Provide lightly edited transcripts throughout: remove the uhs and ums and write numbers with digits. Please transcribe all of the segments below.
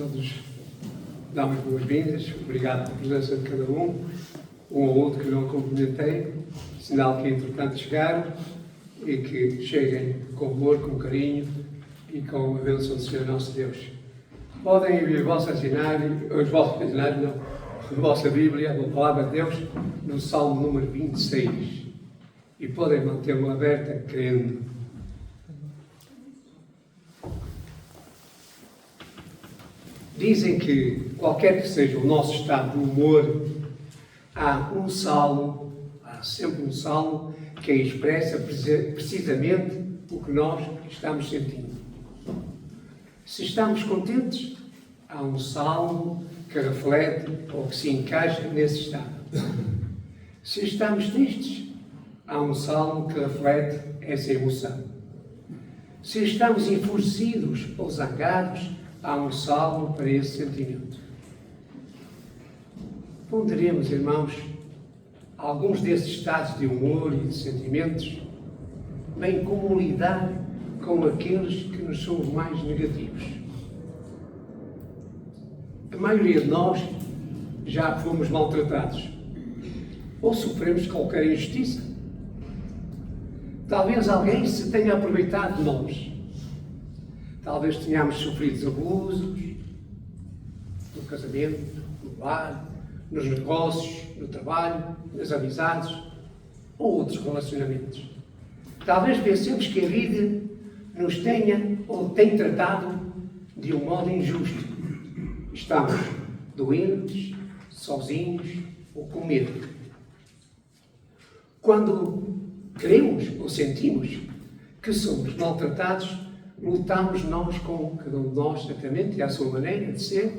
todos dar as boas-vindas. Obrigado pela presença de cada um ou outro que não cumprimentei, sinal que entretanto chegaram e que cheguem com amor, com carinho e com a bênção do Senhor nosso Deus. Podem abrir a vossa Bíblia, a palavra de Deus, no Salmo número 26 e podem mantê-lo aberta crendo. Dizem que, qualquer que seja o nosso estado de humor, há sempre um salmo que expressa precisamente o que nós estamos sentindo. Se estamos contentes, há um salmo que reflete ou que se encaixa nesse estado. Se estamos tristes, há um salmo que reflete essa emoção. Se estamos enfurecidos ou zangados, há um salmo para esse sentimento. Ponderemos, irmãos, alguns desses estados de humor e de sentimentos, bem como lidar com aqueles que nos são os mais negativos. A maioria de nós já fomos maltratados ou sofremos qualquer injustiça. Talvez alguém se tenha aproveitado de nós. Talvez tenhamos sofrido abusos no casamento, no lar, nos negócios, no trabalho, nas amizades ou outros relacionamentos. Talvez pensemos que a vida nos tenha ou tem tratado de um modo injusto. Estamos doentes, sozinhos ou com medo. Quando queremos ou sentimos que somos maltratados, lutamos nós com cada um de nós, certamente, e à sua maneira de ser,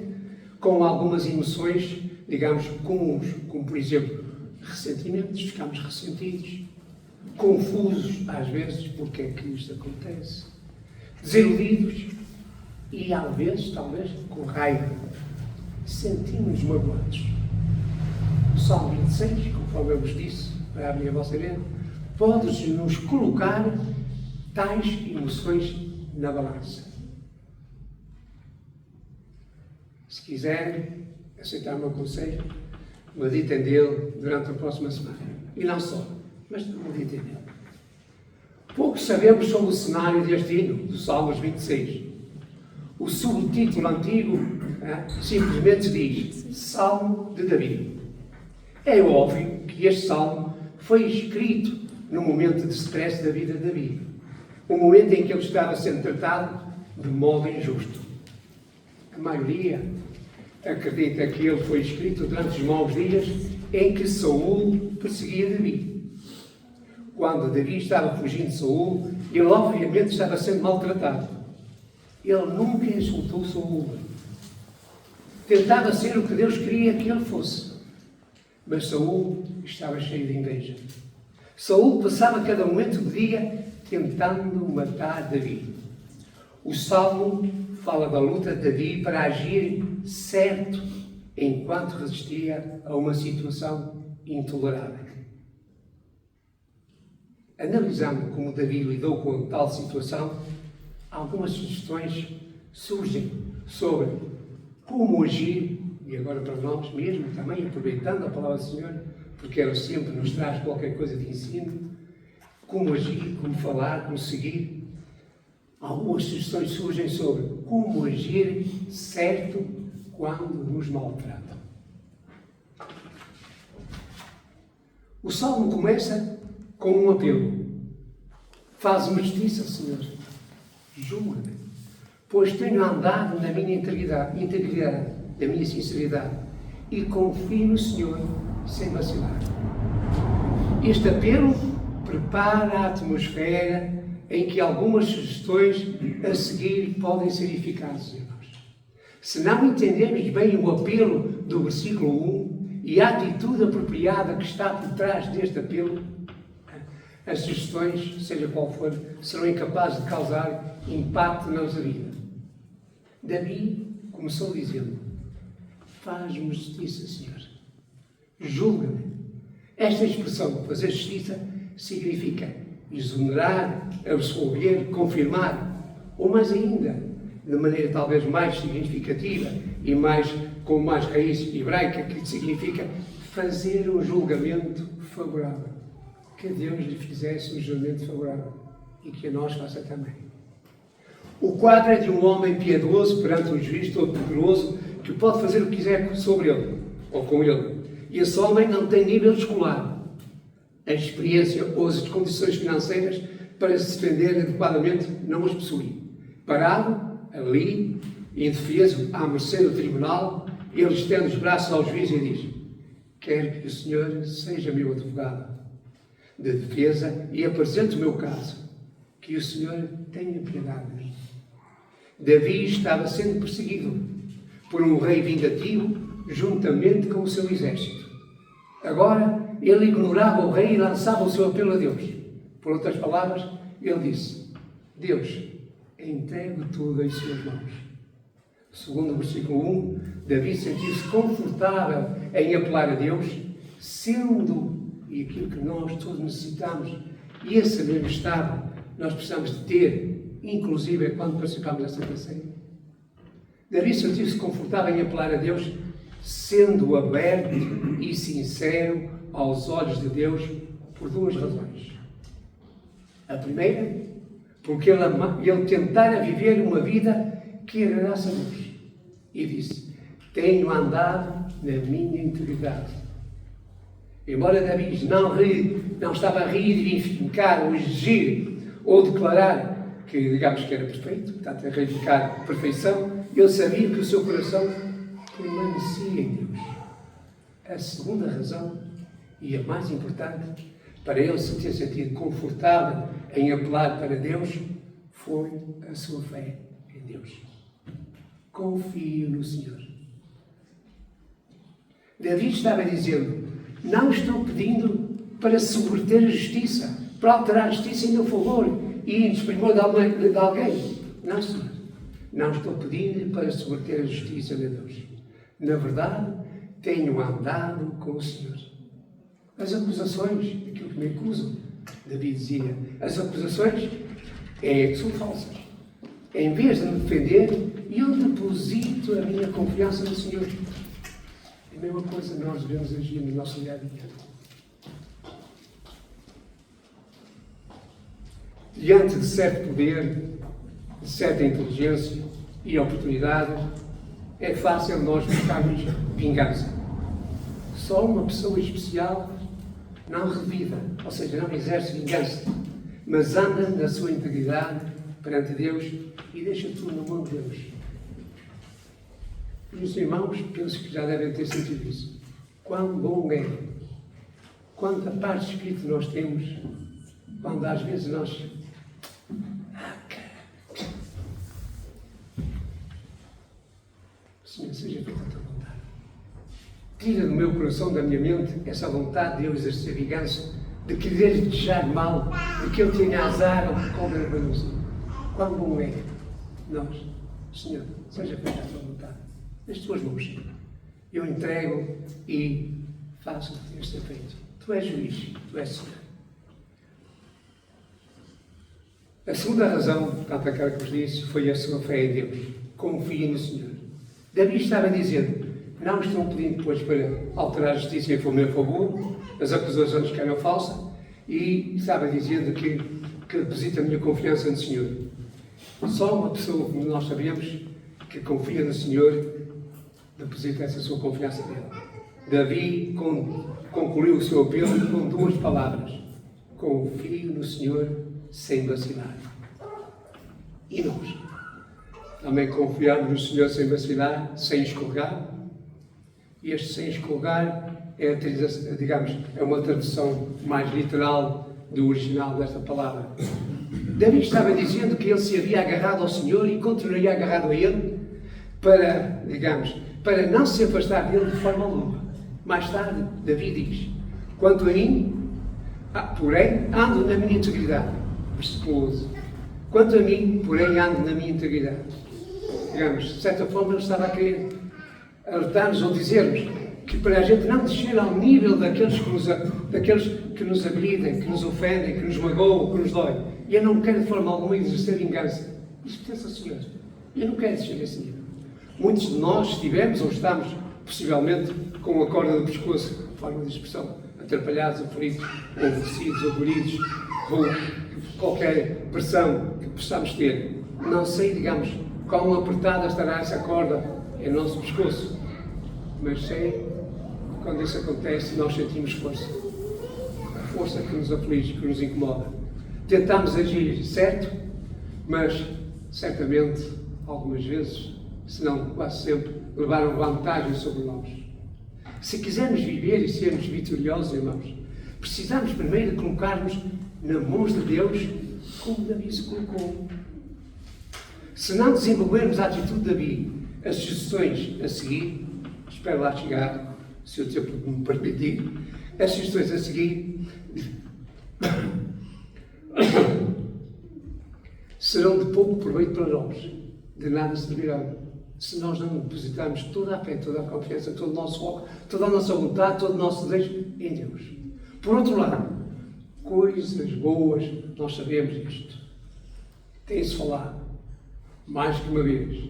com algumas emoções, digamos, comuns, como, por exemplo, ressentimentos, ficamos ressentidos, confusos, às vezes, porque é que isto acontece, desiludidos e, às vezes, talvez, com raiva. Sentimos-nos magoados. O Salmo 26, conforme eu vos disse, para abrir a vossa mente, pode-nos colocar tais emoções na balança. Se quiserem aceitar o meu conselho, meditem dele durante a próxima semana. E não só, mas meditem dele. Pouco sabemos sobre o cenário deste hino, do Salmos 26. O subtítulo antigo simplesmente diz Salmo de Davi. É óbvio que este salmo foi escrito no momento de stress da vida de Davi. O momento em que ele estava sendo tratado de modo injusto. A maioria acredita que ele foi escrito durante os maus dias em que Saul perseguia Davi. Quando Davi estava fugindo de Saul, ele obviamente estava sendo maltratado. Ele nunca insultou Saul. Tentava ser o que Deus queria que ele fosse. Mas Saul estava cheio de inveja. Saul passava cada momento do dia tentando matar Davi. O Salmo fala da luta de Davi para agir certo enquanto resistia a uma situação intolerável. Analisando como Davi lidou com tal situação, algumas sugestões surgem sobre como agir, e agora para nós mesmos também, aproveitando a palavra do Senhor, porque ela sempre nos traz qualquer coisa de ensino, como agir, como falar, como seguir. Algumas sugestões surgem sobre como agir certo quando nos maltratam. O Salmo começa com um apelo. Faz-me justiça, Senhor. Julga-me, pois tenho andado na minha integridade, na minha sinceridade, e confio no Senhor sem vacilar. Este apelo prepara a atmosfera em que algumas sugestões a seguir podem ser eficazes, irmãos. Se não entendermos bem o apelo do versículo 1 e a atitude apropriada que está por trás deste apelo, as sugestões, seja qual for, serão incapazes de causar impacto na nossa vida. Davi começou dizendo: faz-me justiça, Senhor. Julga-me. Esta expressão, fazer justiça, significa exonerar, absolver, confirmar, ou mais ainda, de maneira talvez mais significativa e com mais raiz hebraica, que significa fazer um julgamento favorável. Que Deus lhe fizesse um julgamento favorável e que a nós faça também. O quadro é de um homem piedoso perante um juiz todo-poderoso que pode fazer o que quiser sobre ele, ou com ele. E esse homem não tem nível escolar, a experiência ou as condições financeiras para se defender adequadamente não as possui. Parado, ali, indefeso, à mercê do tribunal, ele estende os braços ao juiz e diz: quero que o senhor seja meu advogado de defesa e apresente o meu caso, que o senhor tenha piedade de mim. Davi estava sendo perseguido por um rei vingativo juntamente com o seu exército. Agora, ele ignorava o rei e lançava o seu apelo a Deus. Por outras palavras, ele disse: Deus, entrego tudo em suas mãos. Segundo o versículo 1, Davi sentiu-se confortável em apelar a Deus, sendo, e aquilo que nós todos necessitamos, e esse mesmo estado nós precisamos de ter, inclusive quando participamos da Santa Ceia. Davi sentiu-se confortável em apelar a Deus, sendo aberto e sincero aos olhos de Deus por duas razões. A primeira, porque ele tentara viver uma vida que agradasse a Deus. E disse: tenho andado na minha integridade. Embora Davi não estava a reivindicar ou exigir ou declarar que, digamos, que era perfeito, portanto, a reivindicar perfeição, ele sabia que o seu coração permanecia em Deus. A segunda razão, e a mais importante, para ele se ter sentido confortável em apelar para Deus, foi a sua fé em Deus. Confio no Senhor. Davi estava dizendo: não estou pedindo para subverter a justiça, para alterar a justiça em meu favor e em desprimor de alguém. Não, Senhor. Não estou pedindo para subverter a justiça de Deus. Na verdade, tenho andado com o Senhor. As acusações, aquilo que me acusam, Davi dizia, as acusações são falsas. Em vez de me defender, eu deposito a minha confiança no Senhor. É a mesma coisa que nós devemos agir no nosso dia a dia. Diante de certo poder, de certa inteligência e oportunidade, é fácil nós buscarmos vingança. Só uma pessoa especial não revida, ou seja, não exerce vingança, mas anda na sua integridade perante Deus e deixa tudo na mão de Deus. E os irmãos, penso que já devem ter sentido isso. Quão bom é, quanta paz de espírito nós temos, quando às vezes nós... Senhor, seja feita a tua vontade. Tira do meu coração, da minha mente, essa vontade de eu exercer vingança, de querer deixar mal, de que eu tenha azar ou que cobra para nós. Quão bom é nós, Senhor, seja feita a tua vontade. Nas tuas mãos, Senhor. Eu entrego e faço o que tens de ser feito. Tu és juiz, tu és Senhor. A segunda razão, portanto, aquela que vos disse, foi a sua fé em Deus. Confie no Senhor. Davi estava dizendo: não estou pedindo depois para alterar a justiça em meu favor, as acusações que eram falsas, e estava dizendo que deposita a minha confiança no Senhor. Só uma pessoa, como nós sabemos, que confia no Senhor, deposita essa sua confiança nele. Davi concluiu o seu apelo com duas palavras: confio no Senhor sem vacilar. E nós? Também confiamos no Senhor sem vacilar, sem escorregar. E este sem escorregar é, digamos, é uma tradução mais literal do original desta palavra. Davi estava dizendo que ele se havia agarrado ao Senhor e continuaria agarrado a Ele para, digamos, para não se afastar dele de forma alguma. Mais tarde, Davi diz: quanto a mim, porém, ando na minha integridade. Versículo 11. Quanto a mim, porém, ando na minha integridade. Digamos, de certa forma, ele estava a querer alertar-nos ou dizer-nos que para a gente não descer ao nível daqueles que nos agridem, que nos ofendem, que nos magoam, que nos dói. E eu não quero de forma alguma exercer vingança. Isso pertence ao Senhor. Eu não quero descer esse nível. Muitos de nós estivemos ou estamos, possivelmente, com a corda do pescoço, forma de expressão, atrapalhados, ou feridos, ou aborrecidos, ou doridos, ou qualquer pressão que possamos ter. Não sei, digamos, quão apertada estará essa corda em nosso pescoço, mas sei que quando isso acontece, nós sentimos força. A força que nos aflige, que nos incomoda. Tentamos agir certo, mas certamente, algumas vezes, se não quase sempre, levaram vantagem sobre nós. Se quisermos viver e sermos vitoriosos, irmãos, precisamos primeiro colocar-nos nas mãos de Deus, como Davi se colocou. Se não desenvolvermos a atitude de Davi, as sugestões a seguir, espero lá chegar, se o tempo me permitir, as sugestões a seguir serão de pouco proveito para nós, de nada servirão, se nós não depositarmos toda a fé, toda a confiança, todo o nosso foco, toda a nossa vontade, todo o nosso desejo em Deus. Por outro lado, coisas boas, nós sabemos isto. Tem-se falado, mais que uma vez.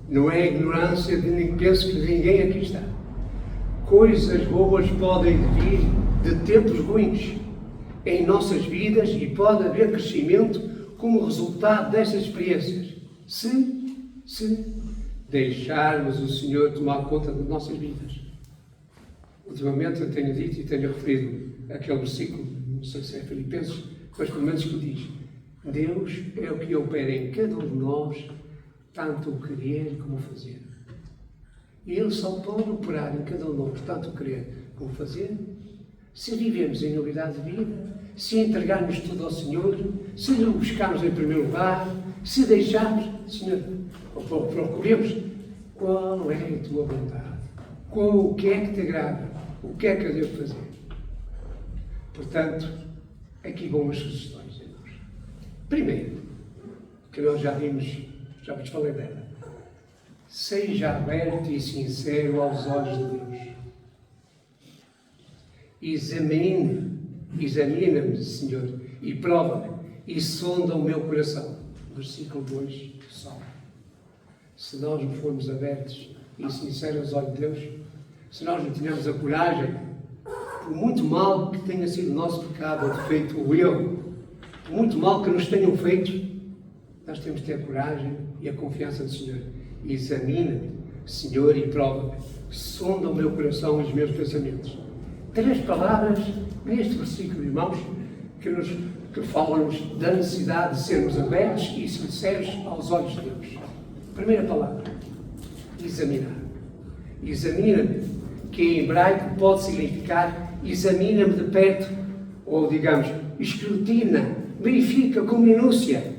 Não é ignorância de nem penso que ninguém aqui está. Coisas boas podem vir de tempos ruins em nossas vidas e pode haver crescimento como resultado destas experiências, se deixarmos o Senhor tomar conta das nossas vidas. Ultimamente eu tenho dito e tenho referido aquele versículo, não sei se é Filipenses, mas pelo menos que diz: Deus é o que opera em cada um de nós, tanto o querer como o fazer. E Ele só pode operar em cada um de nós, tanto o querer como o fazer, se vivemos em novidade de vida, se entregarmos tudo ao Senhor, se o buscarmos em primeiro lugar, se deixarmos, Senhor, procuremos qual é a tua vontade, o que é que te agrada, o que é que eu devo fazer. Portanto, aqui vão as sugestões, irmãos. Primeiro, que nós já vos falei dela, seja aberto e sincero aos olhos de Deus. Examina-me, Senhor, e prova-me, e sonda o meu coração. Versículo 2, só. Se nós não formos abertos e sinceros aos olhos de Deus, se nós não tivermos a coragem, por muito mal que tenha sido o nosso pecado, ou defeito, ou erro, por muito mal que nos tenham feito, nós temos que ter a coragem e a confiança do Senhor. Examina-me, Senhor, e prova-me. Sonda o meu coração e os meus pensamentos. 3 palavras neste versículo, irmãos, que falam-nos da necessidade de sermos abertos e sinceros aos olhos de Deus. Primeira palavra, examinar. Examina-me, que em hebraico pode significar examina-me de perto, ou digamos, escrutina, verifica com minúcia.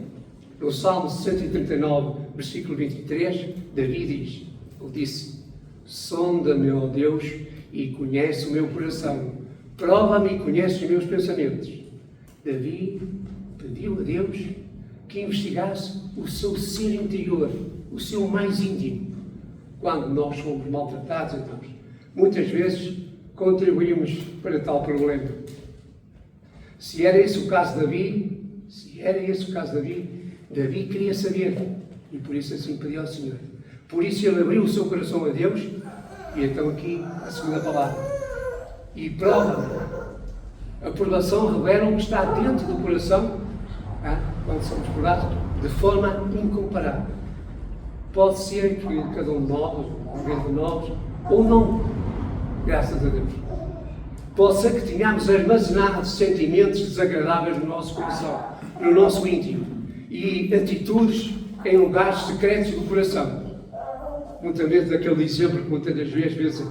No Salmo 139, versículo 23, Davi diz, ele disse: sonda-me, ó Deus, e conhece o meu coração. Prova-me e conhece os meus pensamentos. Davi pediu a Deus que investigasse o seu ser interior, o seu mais íntimo. Quando nós somos maltratados, então, muitas vezes contribuímos para tal problema. Se era esse o caso de Davi, Davi queria saber, e por isso assim pediu ao Senhor. Por isso ele abriu o seu coração a Deus, e então aqui a segunda palavra. E prova-me. A aprovação revela o que está dentro do coração, quando somos curados, de forma incomparável. Pode ser que cada um de nós, alguém de nós, ou não, graças a Deus. Pode ser que tenhamos armazenado sentimentos desagradáveis no nosso coração, no nosso íntimo, e atitudes em lugares secretos do coração. Muitas vezes, aquele exemplo que muitas das vezes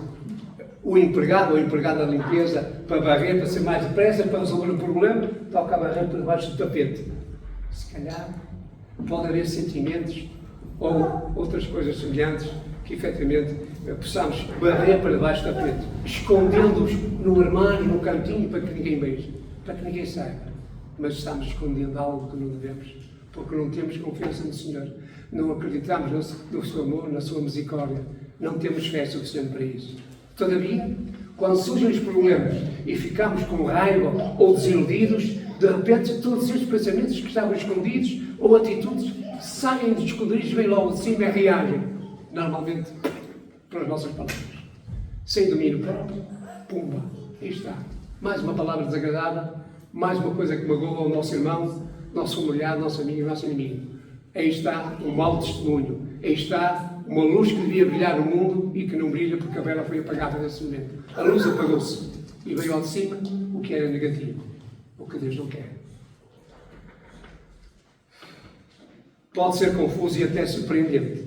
o empregado ou a empregada da limpeza, para varrer, para ser mais depressa, para resolver o problema, toca a varrer por debaixo do tapete. Se calhar pode haver sentimentos ou outras coisas semelhantes que efetivamente possamos varrer para debaixo do tapete, escondendo-os no armário, no cantinho, para que ninguém veja, para que ninguém saiba. Mas estamos escondendo algo que não devemos, porque não temos confiança no Senhor, não acreditamos no seu amor, na sua misericórdia, não temos fé suficiente para isso. Todavia, quando surgem os problemas e ficamos com raiva ou desiludidos, de repente todos estes pensamentos que estavam escondidos ou atitudes que saem dos esconderijos, vêm logo de cima e reagem, normalmente, para as nossas palavras. Sem domínio próprio, pumba, aí está. Mais uma palavra desagradável, mais uma coisa que magoa o nosso irmão, nosso familiar, nosso amigo, nosso inimigo. Aí está um mau testemunho. Aí está uma luz que devia brilhar no mundo e que não brilha porque a vela foi apagada nesse momento. A luz apagou-se e veio ao de cima o que era negativo, o que Deus não quer. Pode ser confuso e até surpreendente.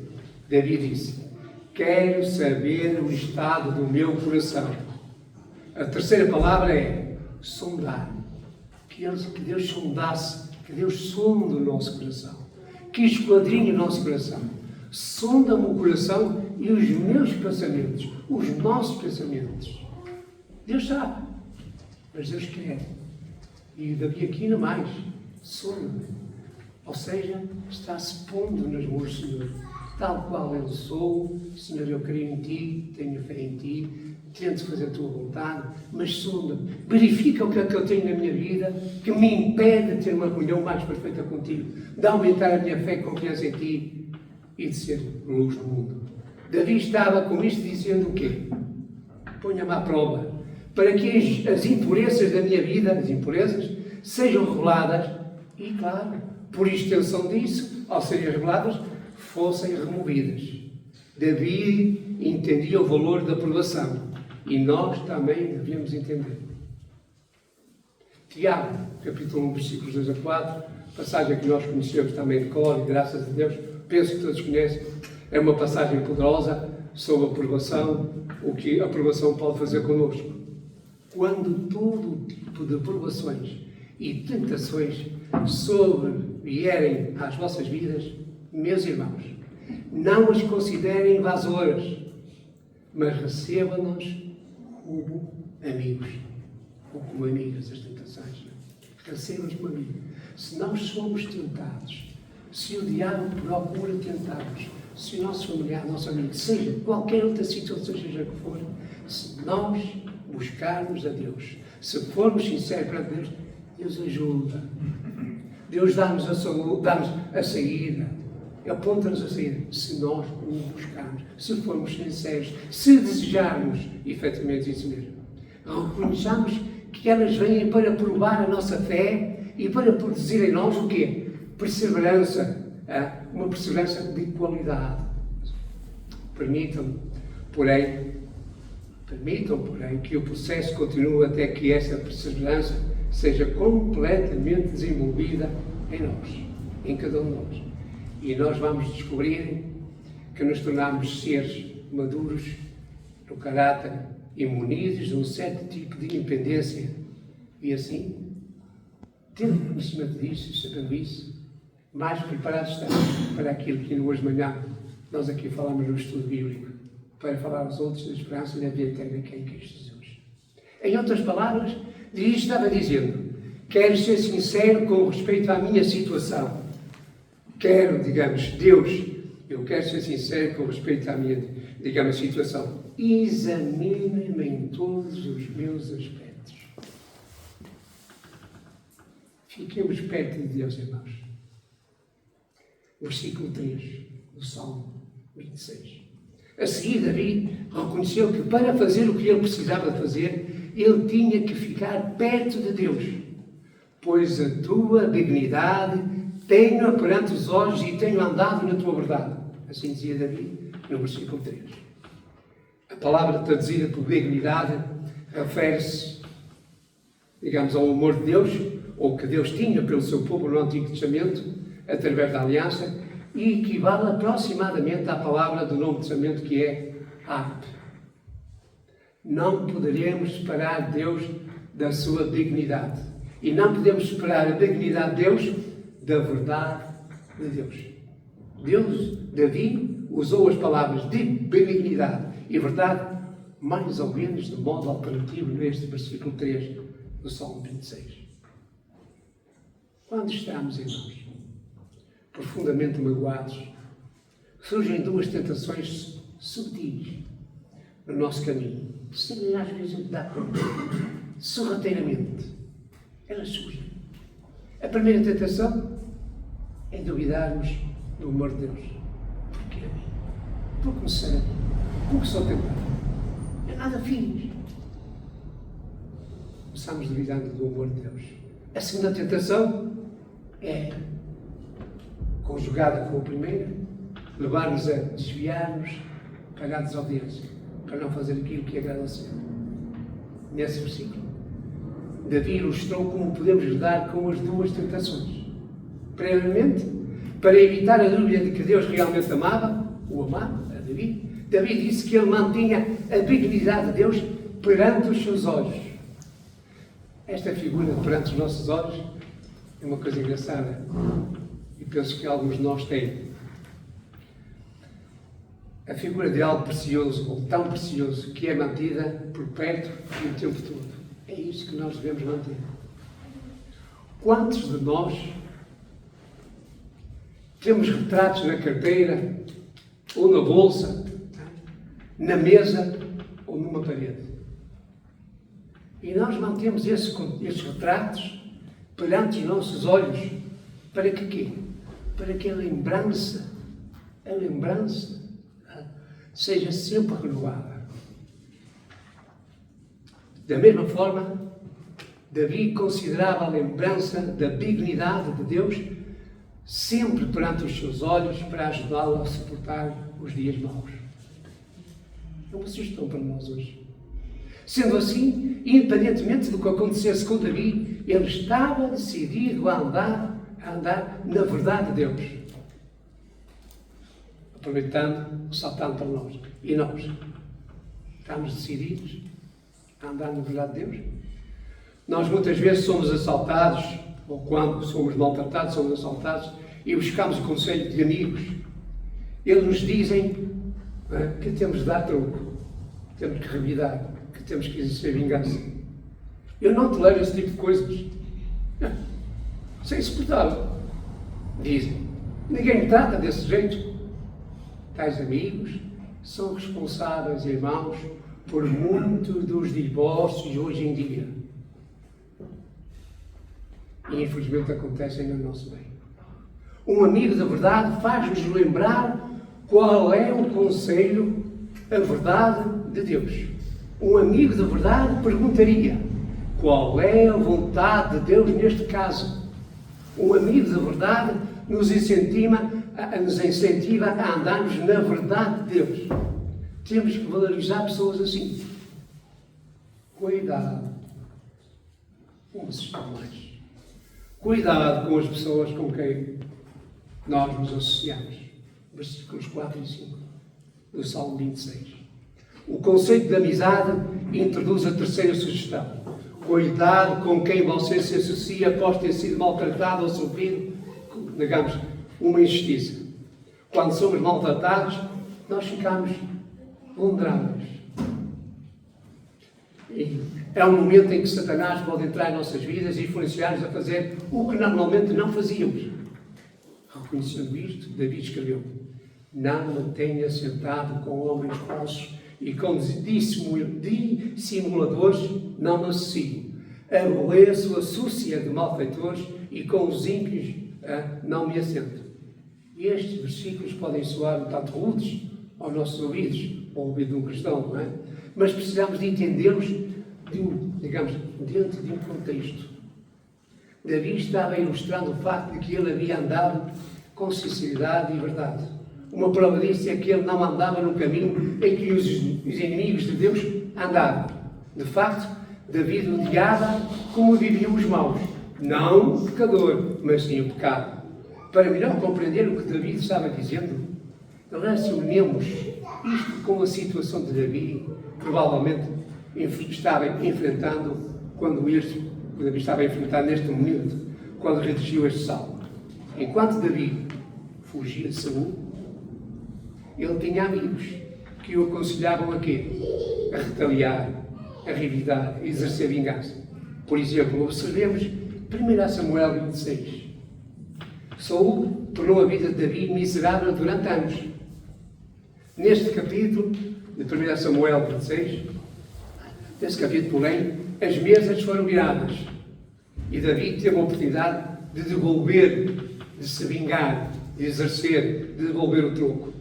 Davi disse: quero saber o estado do meu coração. A terceira palavra é sondar. Que Deus sondasse, que Deus sonde o nosso coração, que esquadrinhe o nosso coração. Sonda-me o coração e os meus pensamentos, os nossos pensamentos. Deus sabe, mas Deus quer. E Davi aqui não mais, sonda-me. Ou seja, está-se pondo nas mãos do Senhor. Tal qual eu sou, Senhor, eu creio em Ti, tenho fé em Ti, tento fazer a Tua vontade, mas sonda-me, verifica o que é que eu tenho na minha vida que me impede de ter uma comunhão mais perfeita contigo, de aumentar a minha fé e confiança em Ti e de ser luz no mundo. Davi estava com isto dizendo o quê? Ponha-me à prova, para que as impurezas da minha vida, as impurezas, sejam reveladas e, claro, por extensão disso, ao serem reveladas, fossem removidas. Davi entendia o valor da aprovação e nós também devíamos entender. Tiago, capítulo 1, versículos 2 a 4, passagem que nós conhecemos também de cor e graças a Deus, penso que todos conhecem, é uma passagem poderosa sobre a aprovação, o que a aprovação pode fazer connosco. Quando todo tipo de aprovações e tentações sobrevierem às vossas vidas, meus irmãos, não as considerem invasoras, mas recebam-nos como amigos, ou como amigas, as tentações. Recebam-nos como amigos. Se nós somos tentados, se o diabo procura tentar-nos, se o nosso familiar, nosso amigo, seja qualquer outra situação, seja que for, se nós buscarmos a Deus, se formos sinceros perante Deus, Deus ajuda. Deus dá-nos a saúde, dá-nos a saída, aponta-nos a saída, se nós o buscarmos, se formos sinceros, se desejarmos efetivamente isso mesmo. Reconheçamos que elas vêm para provar a nossa fé e para produzir em nós o quê? Perseverança, uma perseverança de qualidade. Permitam, porém, que o processo continue até que essa perseverança seja completamente desenvolvida em nós, em cada um de nós. E nós vamos descobrir que nos tornamos seres maduros no caráter e munidos de um certo tipo de independência. E assim, tendo conhecimento disso e sabendo isso, mais preparados estamos para aquilo que hoje de manhã nós aqui falamos no estudo bíblico, para falar aos outros da esperança e da vida eterna que é em Cristo Jesus. Em outras palavras, estava dizendo: quero ser sincero com respeito à minha situação. Quero, Deus, eu quero ser sincero com respeito à minha, situação. Examine-me em todos os meus aspectos. Fiquemos perto de Deus, irmãos. Versículo 3 do Salmo 26. A seguir, Davi reconheceu que para fazer o que ele precisava de fazer, ele tinha que ficar perto de Deus. Pois a tua dignidade tenho perante os olhos e tenho andado na tua verdade. Assim dizia Davi no versículo 3. A palavra traduzida por dignidade refere-se, ao amor de Deus, ou que Deus tinha pelo seu povo no Antigo Testamento, através da aliança, e equivale aproximadamente à palavra do Novo Testamento, que é arte. Não poderemos separar Deus da sua dignidade. E não podemos separar a dignidade de Deus da verdade de Deus. Davi usou as palavras de benignidade e verdade mais ou menos de modo alternativo neste versículo 3 do Salmo 26. Quando estamos, irmãos, profundamente magoados, surgem duas tentações subtis no nosso caminho. Sem às vezes dar conta, sorrateiramente, elas surgem. A primeira tentação é duvidarmos do amor de Deus. Porquê? Porque me serve. Porque sou tentado. É nada fiz. Começamos duvidando do amor de Deus. A segunda tentação é conjugada com a primeira, levar-nos a desviar-nos para a desobediência, para não fazer aquilo que agrada ao Senhor. Nesse versículo, Davi ilustrou como podemos lidar com as duas tentações. Primeiramente, para evitar a dúvida de que Deus realmente o amava, a Davi, Davi disse que ele mantinha a dignidade de Deus perante os seus olhos. Esta figura perante os nossos olhos é uma coisa engraçada e penso que alguns de nós têm. A figura de algo precioso, ou tão precioso, que é mantida por perto e o tempo todo. É isso que nós devemos manter. Quantos de nós temos retratos na carteira, ou na bolsa, na mesa, ou numa parede? E nós mantemos esses retratos perante os nossos olhos. Para que quê? Para que a lembrança seja sempre renovada. Da mesma forma, Davi considerava a lembrança da dignidade de Deus sempre perante os seus olhos para ajudá-lo a suportar os dias maus. É uma sugestão para nós hoje. Sendo assim, independentemente do que acontecesse com Davi, ele estava decidido a andar na verdade de Deus. Aproveitando, saltando para nós. E nós? Estamos decididos a andar na verdade de Deus? Nós muitas vezes somos assaltados, ou quando somos maltratados, somos assaltados, e buscamos o conselho de amigos. Eles nos dizem que temos de dar troco, temos que revidar, que temos que exercer vingança. Eu não tolero esse tipo de coisas. Isso é insuportável. Dizem. Ninguém me trata desse jeito. Tais amigos são responsáveis, irmãos, por muitos dos divórcios hoje em dia. E infelizmente acontecem no nosso meio. Um amigo da verdade faz-nos lembrar qual é o conselho, a verdade de Deus. Um amigo da verdade perguntaria: qual é a vontade de Deus neste caso? Um amigo da verdade nos incentiva a andarmos na verdade de Deus. Temos que valorizar pessoas assim. Cuidado com os mais. Cuidado com as pessoas com quem nós nos associamos. Versículos 4 e 5 do Salmo 26. O conceito de amizade introduz a terceira sugestão. Cuidado com quem você se associa após ter sido maltratado ou sofrido, digamos, uma injustiça. Quando somos maltratados, nós ficamos vulneráveis. E é um momento em que Satanás pode entrar em nossas vidas e influenciar-nos a fazer o que normalmente não fazíamos. Reconhecendo isto, Davi escreveu: não me tenha sentado com homens falsos e com dissimuladores não me associo. Aborreço a súcia de malfeitores e com os ímpios não me assento. Estes versículos podem soar um tanto rudes aos nossos ouvidos, ao ouvido de um cristão, não é? Mas precisamos de entendê-los, digamos, dentro de um contexto. Davi estava ilustrando o facto de que ele havia andado com sinceridade e verdade. Uma prova disso é que ele não andava no caminho em que os inimigos de Deus andavam. De facto, Davi odiava como viviam os maus. Não o pecador, mas sim o pecado. Para melhor compreender o que Davi estava dizendo, relacionemos isto com a situação de Davi, provavelmente estava enfrentando quando Davi estava enfrentando neste momento, quando redigiu este salmo. Enquanto Davi fugia de Saul, ele tinha amigos que o aconselhavam a quê? A retaliar, a revidar, a exercer vingança. Por exemplo, observemos 1 Samuel 26. Saul tornou a vida de Davi miserável durante anos. Neste capítulo de 1 Samuel 26, nesse capítulo, porém, as mesas foram viradas e Davi teve a oportunidade de devolver de se vingar, de exercer, de devolver o troco.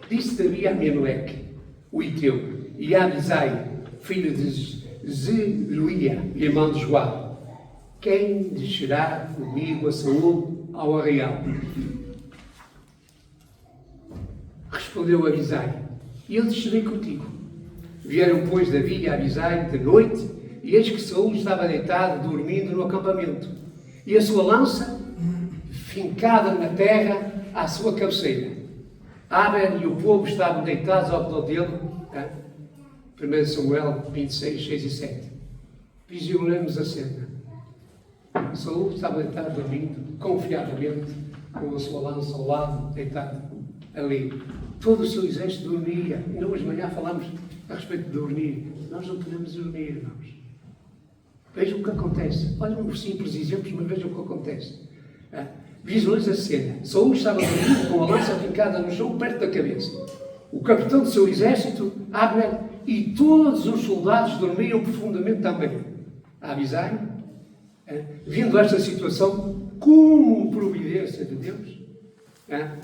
Disse Davi a Amaleque, o Eteu, e a Abisai, filho de Zeruia, irmão de Joabe: quem descerá comigo a Saul ao arraial? Respondeu Abisai: eu descerei contigo. Vieram, pois, Davi e Abisai de noite, e eis que Saul estava deitado, dormindo no acampamento, e a sua lança fincada na terra à sua cabeceira. Abner e o povo estavam deitados ao redor dele. 1 Samuel 26, 6 e 7. Vigiaremos a cena. Saul estava deitado, dormindo, confiadamente, com a sua lança ao lado, deitado ali. Todo o seu exército dormia. E hoje de manhã falamos a respeito de dormir. Nós não podemos dormir, irmãos. Vejam o que acontece. Olhem uns simples exemplos, mas vejam o que acontece. Visualiza a cena. Saul estava dormindo com a lança fincada no chão, perto da cabeça. O capitão do seu exército, Abner, e todos os soldados dormiam profundamente também. Abisai, vendo esta situação como providência de Deus,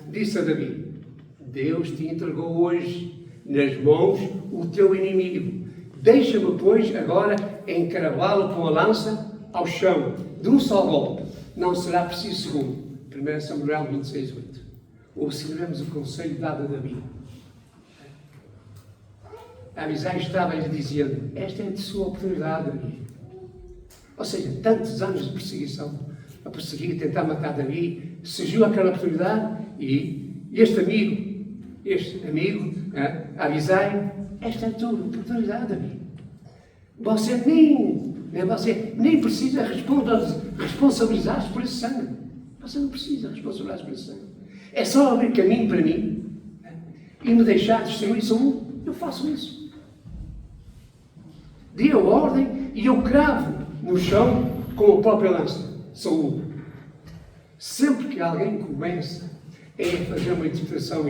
disse a Davi: Deus te entregou hoje nas mãos o teu inimigo. Deixa-me, pois, agora encravá-lo com a lança ao chão, de um só golpe. Não será preciso segundo. 1 Samuel 26, 8. Observemos o conselho dado a Davi. Abisai estava-lhe dizendo: esta é a sua oportunidade, Davi. Ou seja, tantos anos de perseguição, a perseguir, a tentar matar Davi, surgiu aquela oportunidade e este amigo, Abisai, esta é a tua oportunidade, Davi. Você nem precisa responsabilizar-se por esse sangue. Você não precisa responsabilizar-se por esse sangue. É só abrir caminho para mim e me deixar destruir Saul. Eu faço isso. Dê a ordem e eu cravo no chão com a própria lança. Saul. Sempre que alguém começa a fazer uma interpretação,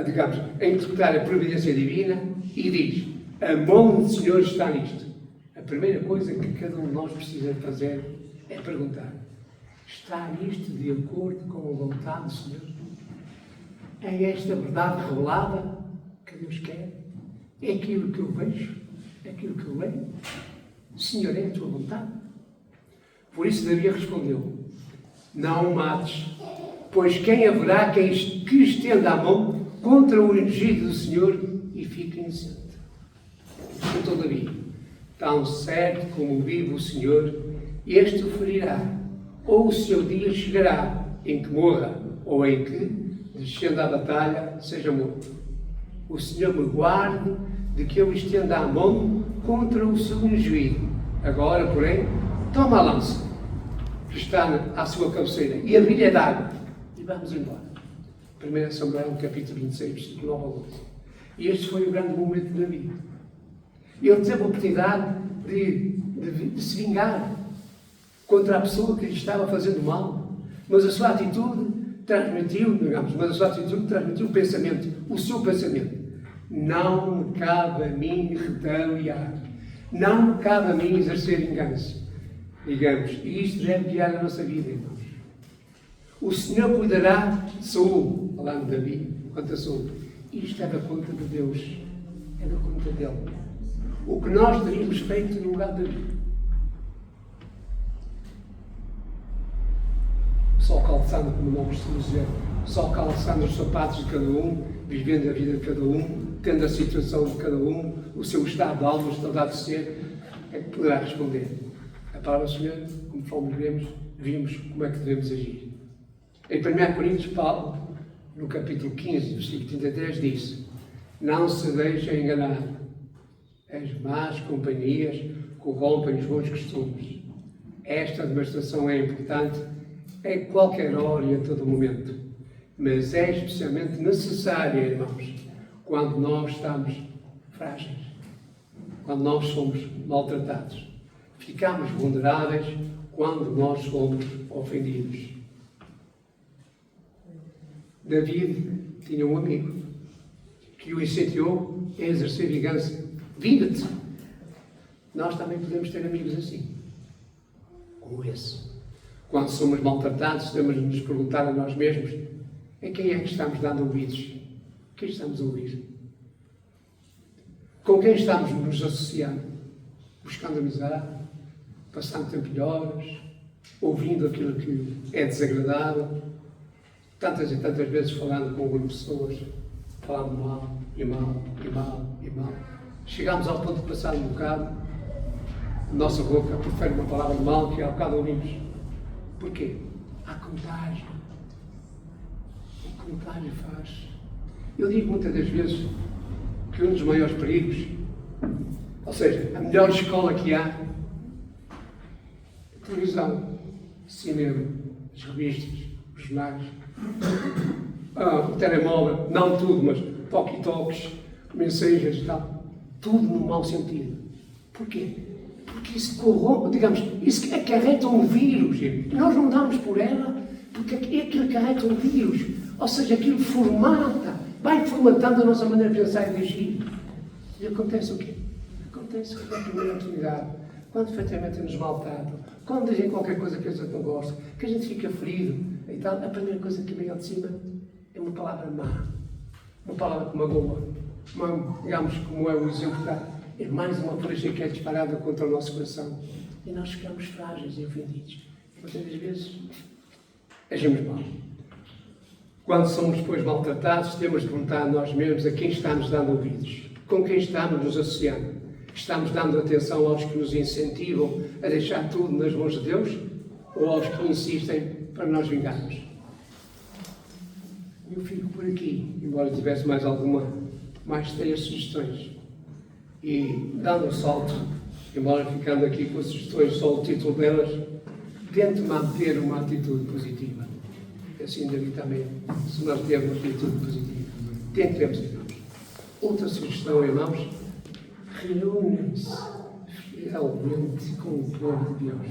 digamos, a interpretar a providência divina e diz: a mão do Senhor está nisto. A primeira coisa que cada um de nós precisa fazer é perguntar: está isto de acordo com a vontade do Senhor? É esta verdade revelada que Deus quer? É aquilo que eu vejo? É aquilo que eu leio? Senhor, é a tua vontade? Por isso Davi respondeu: não o mates, pois quem haverá que estenda a mão contra o ungido do Senhor e fique inocente? Perguntou Davi: tão certo como vive o Senhor, este o ferirá, ou o seu dia chegará em que morra, ou em que, descenda à batalha, seja morto. O Senhor me guarde de que eu estenda a mão contra o seu ungido. Agora, porém, toma a lança que está à sua cabeceira e a bilha d'água e vamos embora. 1 Samuel, capítulo 26, versículo 9 a 11. E este foi o grande momento da vida. Ele teve a oportunidade de se vingar contra a pessoa que lhe estava fazendo mal, mas a sua atitude transmitiu o pensamento, o seu pensamento. Não me cabe a mim retaliar, não me cabe a mim exercer vingança. Digamos, e isto deve guiar a nossa vida, irmãos. O Senhor cuidará de Saul, falando de Davi, quanto a Saul. Isto é da conta de Deus, é da conta dele. O que nós teríamos feito no lugar de Davi. Só calçando, como nós costumamos dizer, só calçando os sapatos de cada um, vivendo a vida de cada um, tendo a situação de cada um, o seu estado de alma, o estado de ser, é que poderá responder. A palavra do Senhor, conforme vimos como é que devemos agir. Em 1 Coríntios, Paulo, no capítulo 15, versículo 33, diz: não se deixem enganar. As más companhias corrompem os bons costumes. Esta demonstração é importante em qualquer hora e a todo momento, mas é especialmente necessária, irmãos, quando nós estamos frágeis, quando nós somos maltratados. Ficamos vulneráveis quando nós somos ofendidos. David tinha um amigo que o incentivou a exercer vingança. Vinga-te! Nós também podemos ter amigos assim, como esse. Quando somos maltratados, temos de nos perguntar a nós mesmos: a quem é que estamos dando ouvidos? Quem estamos a ouvir? Com quem estamos nos associando? Buscando amizade? Passando tempo de horas? Ouvindo aquilo que é desagradável? Tantas e tantas vezes falando com algumas pessoas, falando mal, e mal, e mal, e mal. Chegamos ao ponto de passar um bocado, a nossa boca prefere uma palavra mal que há bocado ouvimos. Porquê? Há contágio. O contágio faz. Eu digo muitas das vezes que um dos maiores perigos, ou seja, a melhor escola que há, a televisão, o cinema, as revistas, os jornais, o telemóvel, não tudo, mas walkie-talkies, mensagers e tal, tudo no mau sentido. Porquê? Porque isso corrompe, digamos, isso acarreta um vírus. E nós não damos por ela, porque aquilo acarreta um vírus. Ou seja, aquilo formata, vai formatando a nossa maneira de pensar e de agir. E acontece o quê? Acontece que na primeira oportunidade, quando efetivamente nos maltratam, quando dizem qualquer coisa que a gente não gosta, que a gente fica ferido e tal, a primeira coisa que vem ao de cima é uma palavra má. Uma palavra que magoa. Digamos, como é o exemplo da... É mais uma flecha que é disparada contra o nosso coração. E nós ficamos frágeis e ofendidos. Muitas das vezes agimos mal. Quando somos depois maltratados, temos de perguntar a nós mesmos a quem estamos dando ouvidos. Com quem estamos nos associando. Estamos dando atenção aos que nos incentivam a deixar tudo nas mãos de Deus? Ou aos que insistem para nós vingarmos? Eu fico por aqui, embora tivesse mais 3 sugestões. E dando um salto, embora ficando aqui com as sugestões, só o título delas, tente manter uma atitude positiva. Assim, David também, se nós tivermos uma atitude positiva, tentemos, irmãos. Outra sugestão, irmãos, reúnem-se fielmente com o povo de Deus.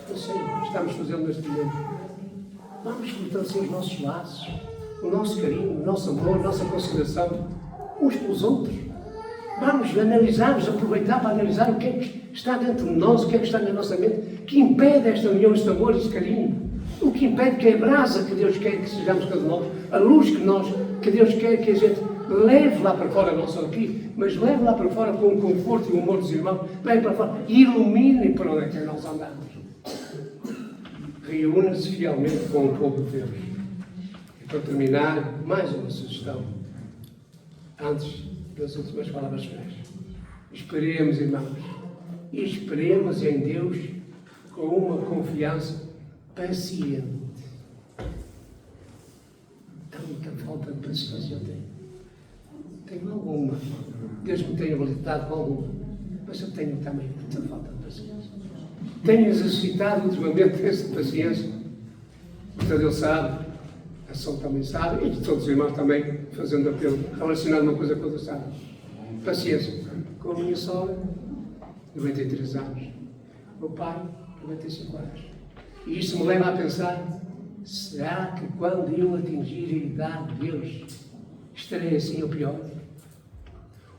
Eu sei, estamos fazendo neste momento. Vamos fortalecer os nossos laços, o nosso carinho, o nosso amor, a nossa consideração uns pelos outros. Vamos analisar, aproveitar para analisar o que é que está dentro de nós, o que é que está na nossa mente, que impede esta união, este amor, este carinho. O que impede que a brasa que Deus quer que sejamos cada nós, a luz que Deus quer que a gente leve lá para fora, não só aqui, mas leve lá para fora com o conforto e o amor dos irmãos, leve para fora e ilumine para onde é que nós andamos. Reúna-se fielmente com o povo de Deus. E para terminar, mais uma sugestão. Antes das últimas palavras finais. Esperemos, irmãos, e esperemos em Deus com uma confiança paciente. Tanta falta de paciência eu tenho. Tenho alguma. Deus me tem habilitado com alguma. Mas eu tenho também muita falta de paciência. Tenho exercitado ultimamente essa paciência. Portanto, ele sabe. A Sol também sabe, e todos os irmãos também, fazendo apelo, relacionando uma coisa com a outra, sabe. Paciência. Com a minha sogra, 93 anos. Meu pai, 95 anos. E isto me leva a pensar, será que quando eu atingir a idade de Deus, estarei assim ou pior?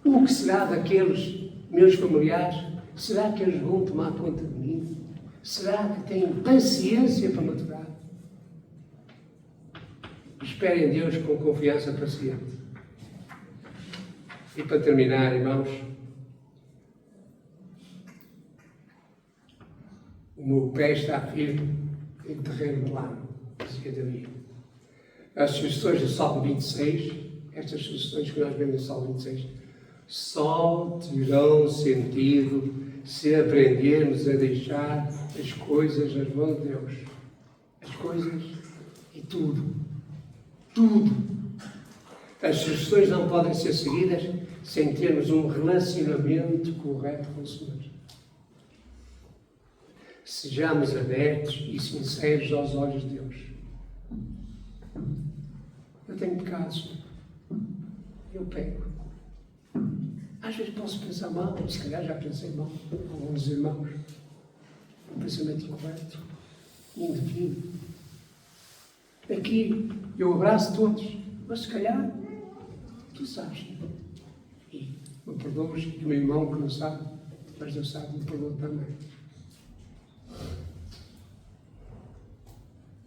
O que será daqueles meus familiares? Será que eles vão tomar conta de mim? Será que têm paciência para maturar? Espere em Deus com confiança paciente. E para terminar, irmãos, o meu pé está firme em terreno plano, dizia Davi. As sugestões do Salmo 26, estas sugestões que nós vemos no Salmo 26, só terão sentido se aprendermos a deixar as coisas nas mãos de Deus. As coisas e tudo. Tudo. As sugestões não podem ser seguidas sem termos um relacionamento correto com o Senhor. Sejamos abertos e sinceros aos olhos de Deus. Eu tenho pecados. Eu peco. Às vezes posso pensar mal, se calhar já pensei mal, alguns irmãos. Um pensamento incorreto, indevido. Aqui eu abraço todos, mas se calhar tu sabes. E me perdoas, e o meu irmão que não sabe, mas Deus sabe, me perdoa também.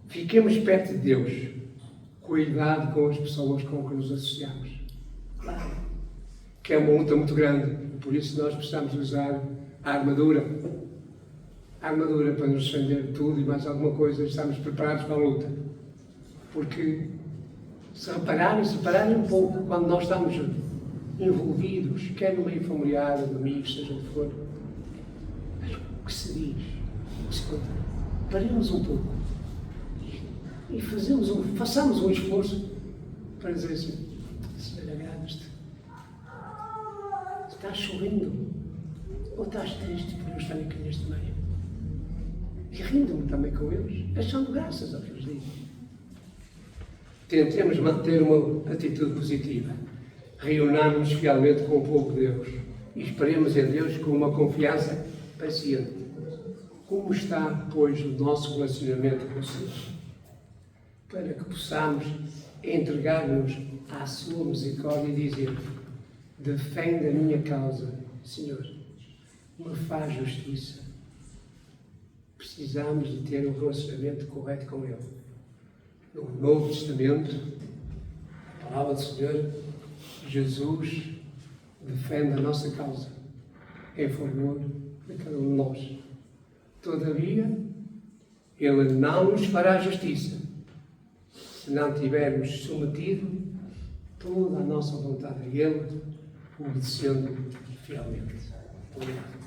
Fiquemos perto de Deus. Cuidado com as pessoas com que nos associamos. Claro. Que é uma luta muito grande. Por isso nós precisamos usar a armadura. A armadura para nos defender de tudo e mais alguma coisa. Estamos preparados para a luta. Porque se repararem um pouco quando nós estamos envolvidos, quer no meio familiar, no amigos, seja o que for, o que se diz, o que se conta, paremos um pouco e façamos um esforço para dizer assim: Senhor, agrada-te, estás sorrindo ou estás triste por eu estar aqui neste meio? E rindo-me também com eles, achando graças ao que eles dizem. Tentemos manter uma atitude positiva. Reunamos-nos fielmente com o povo de Deus e esperemos em Deus com uma confiança paciente. Como está, pois, o nosso relacionamento com o Senhor? Para que possamos entregar-nos à sua misericórdia e dizer: defende a minha causa, Senhor, me faz justiça. Precisamos de ter um relacionamento correto com Ele. No Novo Testamento, a palavra do Senhor, Jesus defende a nossa causa em favor de cada um de nós. Todavia, Ele não nos fará justiça se não tivermos submetido toda a nossa vontade a Ele, obedecendo fielmente. Obrigado.